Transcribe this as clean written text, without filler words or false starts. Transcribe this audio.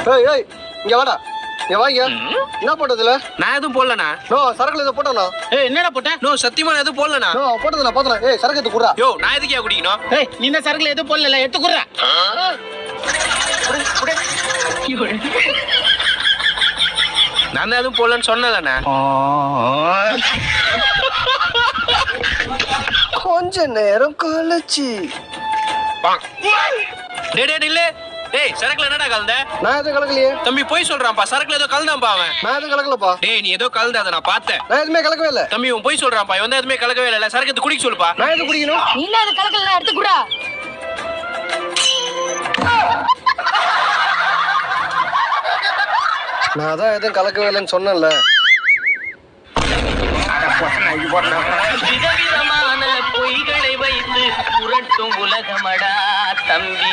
ஏய் ஏய் இங்க வாடா. இங்க வாங்க. என்ன போட்டதுல? நான் எதுவும் போடலண்ணா. நோ சரக்குல எதுவும் போட்டானா? ஏய் என்னடா போட்ட? நோ சத்தியமா நான் எதுவும் போடலண்ணா. நோ போட்டதுல பார்த்தல. ஏய் சரக்கு எடுத்து குடுறா. யோ நான் எதுக்கியா குடிக்கணும்? ஏய் நீ இந்த சரக்குல எதுவும் போடல, எடுத்து குடுறா. நான் எதுவும் போடலன்னு சொன்னலண்ணா. கொஞ்ச நேரம் கழிச்சு. டேய் டேய் இல்ல. டேய் சரக்குல என்னடா கலந்த? நான் எதுவும் கலக்கலையே. தம்பி போய் சொல்றான்ப்பா, சரக்குல ஏதோ கலந்தான்ப்பா அவன். நான் எதுவும் கலக்கலப்பா. டேய் நீ ஏதோ கலந்த அதை நான் பார்த்தேன். நான் எதுவுமே கலக்கவே இல்ல. தம்பி உன் போய் சொல்றான்ப்பா, இவன் எதுவுமே கலக்கவே இல்ல. சரக்கு எடுத்து குடிக்க சொல்லுப்பா. நான் எதுவும் குடிக்கணும்? நீ என்ன அது கலக்கல, எடுத்து குடுறா. நான் தான் எதுவும் கலக்கவே இல்லைன்னு சொன்னேன்ல. விதவிதமான பொய்களை வைத்து புரட்டும் உலகமடா தம்பி.